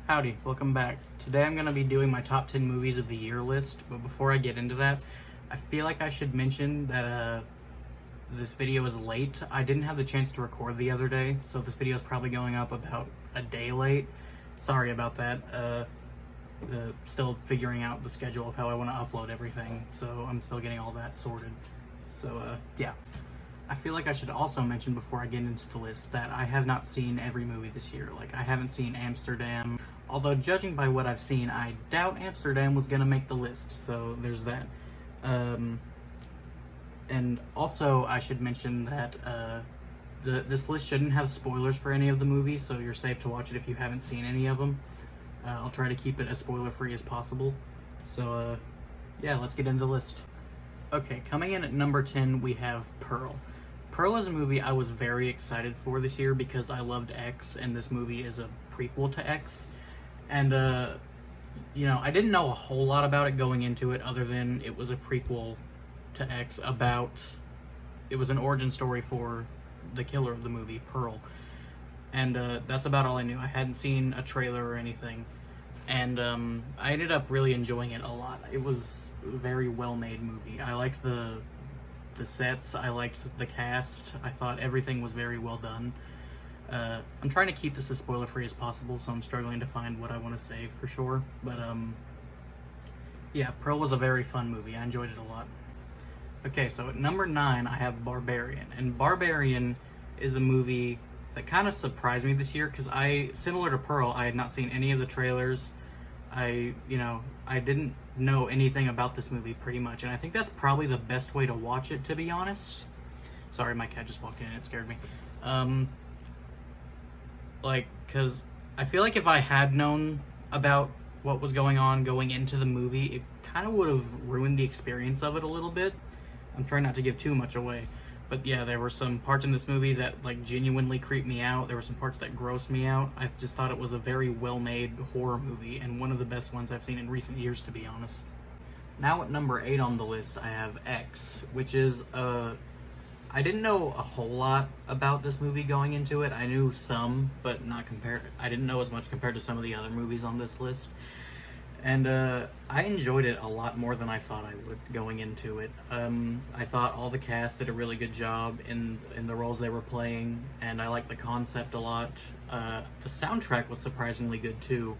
Howdy, welcome back. Today I'm going to be doing my top 10 movies of the year list, but before I get into that, I feel like I should mention that this video is late. I didn't have the chance to record the other day, so this video is probably going up about a day late. Sorry about that. Still figuring out the schedule of how I want to upload everything, so I'm still getting all that sorted. So yeah. I feel like I should also mention before I get into the list that I have not seen every movie this year. Like, I haven't seen Amsterdam, although judging by what I've seen, I doubt Amsterdam was gonna make the list, so there's that. And also, I should mention that this list shouldn't have spoilers for any of the movies, so you're safe to watch it if you haven't seen any of them. I'll try to keep it as spoiler-free as possible. So, yeah, let's get into the list. Okay, coming in at number 10, we have Pearl. Pearl is a movie I was very excited for this year because I loved X, and this movie is a prequel to X. And, you know, I didn't know a whole lot about it going into it other than it was a prequel to X about... It was an origin story for the killer of the movie, Pearl. And that's about all I knew. I hadn't seen a trailer or anything. And I ended up really enjoying it a lot. It was a very well-made movie. I liked the sets, I liked the cast, I thought everything was very well done. I'm trying to keep this as spoiler-free as possible, so I'm struggling to find what I want to say for sure. But yeah, Pearl was a very fun movie. I enjoyed it a lot. Okay, so at number 9, I have Barbarian. And Barbarian is a movie that kind of surprised me this year because similar to Pearl, I had not seen any of the trailers. I didn't know anything about this movie pretty much, and I think that's probably the best way to watch it, to be honest. Sorry, my cat just walked in and it scared me. Because I feel like if I had known about what was going on going into the movie, it kind of would have ruined the experience of it a little bit. I'm trying not to give too much away. But yeah, there were some parts in this movie that like genuinely creeped me out. There were some parts that grossed me out. I just thought it was a very well-made horror movie, and one of the best ones I've seen in recent years, to be honest. Now at number 8 on the list, I have X, which is I didn't know a whole lot about this movie going into it. I knew some, but I didn't know as much compared to some of the other movies on this list. And I enjoyed it a lot more than I thought I would going into it. I thought all the cast did a really good job in the roles they were playing, and I liked the concept a lot. The soundtrack was surprisingly good too.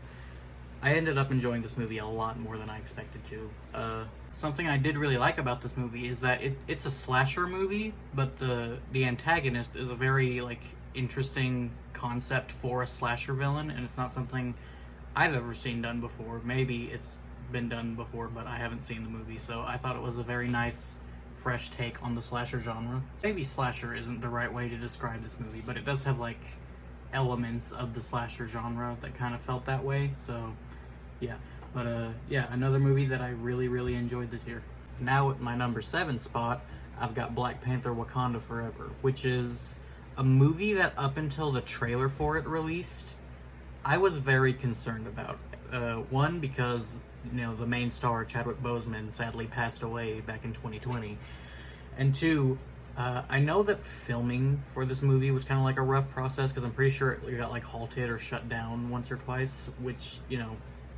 I ended up enjoying this movie a lot more than I expected to. Something I did really like about this movie is that it's a slasher movie, but the antagonist is a very interesting concept for a slasher villain, and it's not something I've ever seen done before. Maybe it's been done before, but I haven't seen the movie, so I thought it was a very nice, fresh take on the slasher genre. Maybe slasher isn't the right way to describe this movie, but it does have elements of the slasher genre that kind of felt that way, so yeah. But yeah, another movie that I really, really enjoyed this year. Now at my number 7 spot, I've got Black Panther: Wakanda Forever, which is a movie that up until the trailer for it released, I was very concerned about. One, because the main star, Chadwick Boseman, sadly passed away back in 2020. And two, I know that filming for this movie was kind of a rough process, because I'm pretty sure it got halted or shut down once or twice, which,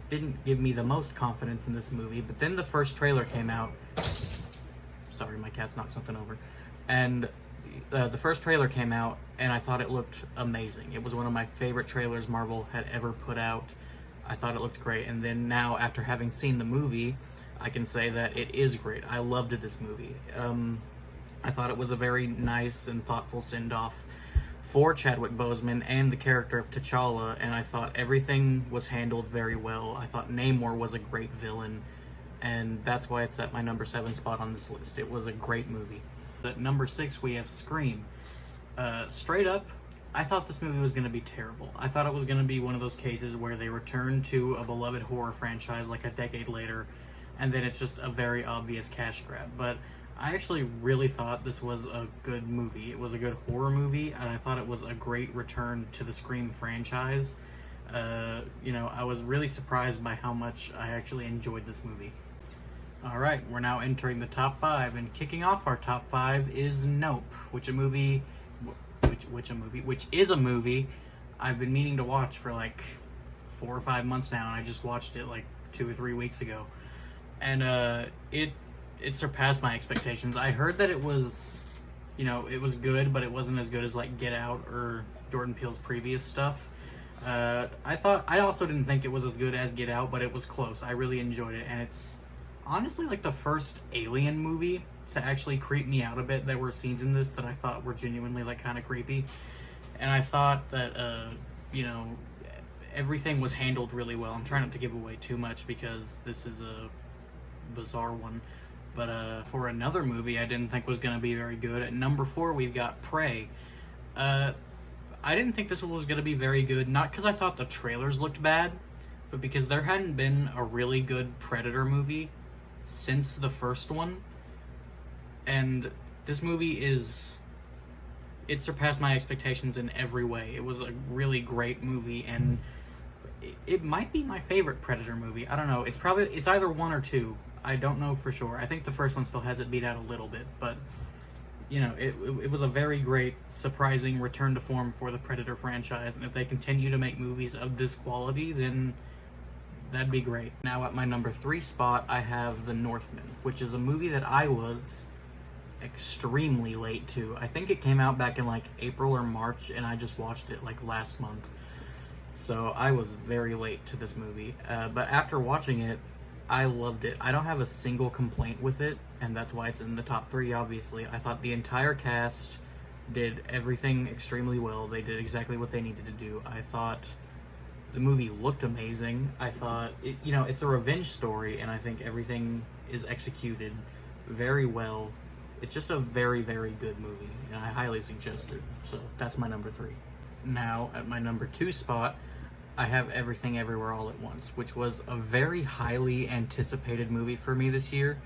didn't give me the most confidence in this movie. But then the first trailer came out. Sorry, my cat's knocked something over. And the first trailer came out, and I thought it looked amazing. It was one of my favorite trailers Marvel had ever put out. I thought it looked great, and then now, after having seen the movie, I can say that it is great. I loved this movie. I thought it was a very nice and thoughtful send-off for Chadwick Boseman and the character of T'Challa, and I thought everything was handled very well. I thought Namor was a great villain, and that's why it's at my number 7 spot on this list. It was a great movie. At number 6, we have Scream. Straight up, I thought this movie was going to be terrible. I thought it was going to be one of those cases where they return to a beloved horror franchise a decade later, and then it's just a very obvious cash grab. But I actually really thought this was a good movie. It was a good horror movie, and I thought it was a great return to the Scream franchise. I was really surprised by how much I actually enjoyed this movie. Alright, we're now entering the top 5, and kicking off our top 5 is Nope, which is a movie I've been meaning to watch for 4 or 5 months now, and I just watched it like 2 or 3 weeks ago, and it surpassed my expectations. I heard that it was, it was good, but it wasn't as good as like Get Out or Jordan Peele's previous stuff. I also didn't think it was as good as Get Out, but it was close. I really enjoyed it, and it's honestly like the first Alien movie to actually creep me out a bit. There were scenes in this that I thought were genuinely like kind of creepy, and I thought that everything was handled really well. I'm trying not to give away too much because this is a bizarre one, but for another movie I didn't think was going to be very good, at number 4 we've got Prey. I didn't think this one was going to be very good, not because I thought the trailers looked bad, but because there hadn't been a really good Predator movie since the first one. And this movie it surpassed my expectations in every way. It was a really great movie, and it might be my favorite Predator movie. I don't know. It's either 1 or 2. I don't know for sure. I think the first one still has it beat out a little bit, but it was a very great, surprising return to form for the Predator franchise, and if they continue to make movies of this quality, then that'd be great. Now at my number 3 spot, I have The Northman, which is a movie that I was extremely late to. I think it came out back in like April or March, and I just watched it like last month. So I was very late to this movie, but after watching it, I loved it. I don't have a single complaint with it, and that's why it's in the top 3, obviously. I thought the entire cast did everything extremely well. They did exactly what they needed to do. I thought the movie looked amazing. I thought, it's a revenge story, and I think everything is executed very well. It's just a very, very good movie, and I highly suggest it. So that's my number 3. Now, at my number 2 spot, I have Everything Everywhere All at Once, which was a very highly anticipated movie for me this year.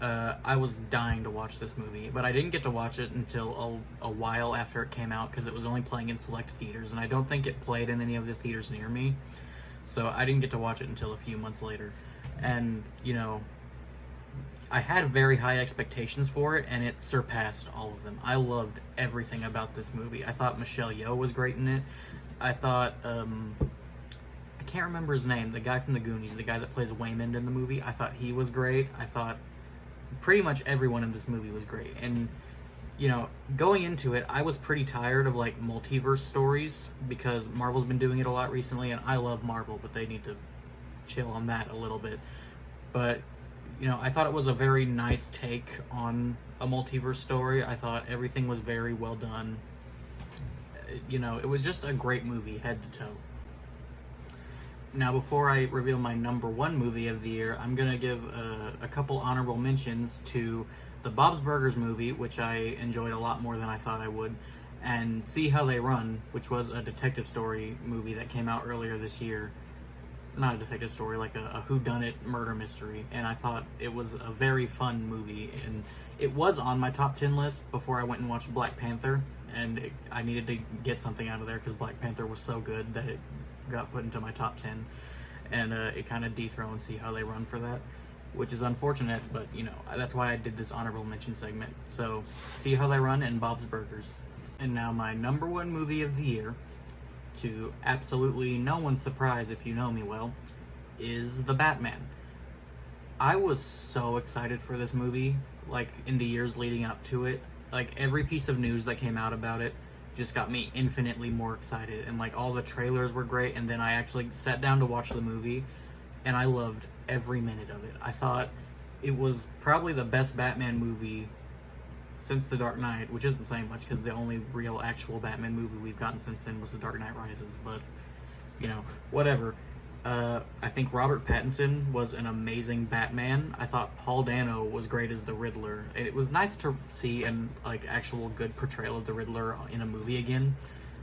I was dying to watch this movie, but I didn't get to watch it until a while after it came out because it was only playing in select theaters, and I don't think it played in any of the theaters near me, so I didn't get to watch it until a few months later. And, I had very high expectations for it, and it surpassed all of them. I loved everything about this movie. I thought Michelle Yeoh was great in it. I thought, I can't remember his name, the guy from The Goonies, the guy that plays Waymond in the movie. I thought he was great. I thought pretty much everyone in this movie was great. And, going into it, I was pretty tired of, like, multiverse stories, because Marvel's been doing it a lot recently, and I love Marvel, but they need to chill on that a little bit. But, I thought it was a very nice take on a multiverse story. I thought everything was very well done. It was just a great movie, head to toe. Now, before I reveal my number 1 movie of the year, I'm going to give a couple honorable mentions to the Bob's Burgers movie, which I enjoyed a lot more than I thought I would, and See How They Run, which was a detective story movie that came out earlier this year. Not a detective story, like a whodunit murder mystery, and I thought it was a very fun movie, and it was on my top 10 list before I went and watched Black Panther, and I needed to get something out of there because Black Panther was so good that it got put into my top 10, and it kind of dethroned See How They Run for that, which is unfortunate, but that's why I did this honorable mention segment. So See How They Run and Bob's Burgers. And now my number 1 movie of the year, to absolutely no one's surprise if you know me well, is The Batman. I was so excited for this movie, like, in the years leading up to it. Like, every piece of news that came out about it just got me infinitely more excited, and like all the trailers were great, and then I actually sat down to watch the movie, and I loved every minute of it. I thought it was probably the best Batman movie since The Dark Knight, which isn't saying much because the only real actual Batman movie we've gotten since then was The Dark Knight Rises, but whatever. I think Robert Pattinson was an amazing Batman. I thought Paul Dano was great as the Riddler. It was nice to see an actual good portrayal of the Riddler in a movie again,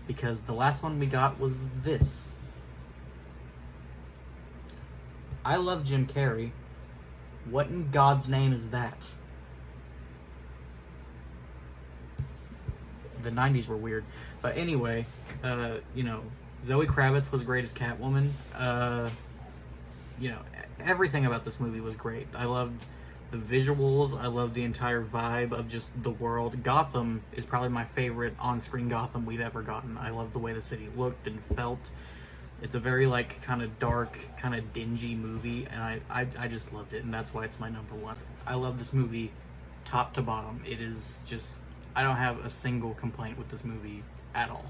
because the last one we got was this. I love Jim Carrey. What in God's name is that? The 90s were weird. But anyway, Zoe Kravitz was great as Catwoman. Everything about this movie was great. I loved the visuals. I loved the entire vibe of just the world. Gotham is probably my favorite on-screen Gotham we've ever gotten. I love the way the city looked and felt. It's a very like kind of dark, kind of dingy movie, and I just loved it, and that's why it's my number one. I love this movie top to bottom. It is just, I don't have a single complaint with this movie at all.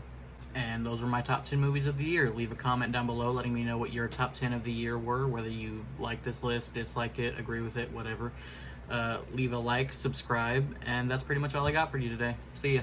And those were my top 10 movies of the year. Leave a comment down below letting me know what your top 10 of the year were, whether you like this list, dislike it, agree with it, whatever. Leave a like, subscribe, and that's pretty much all I got for you today. See ya.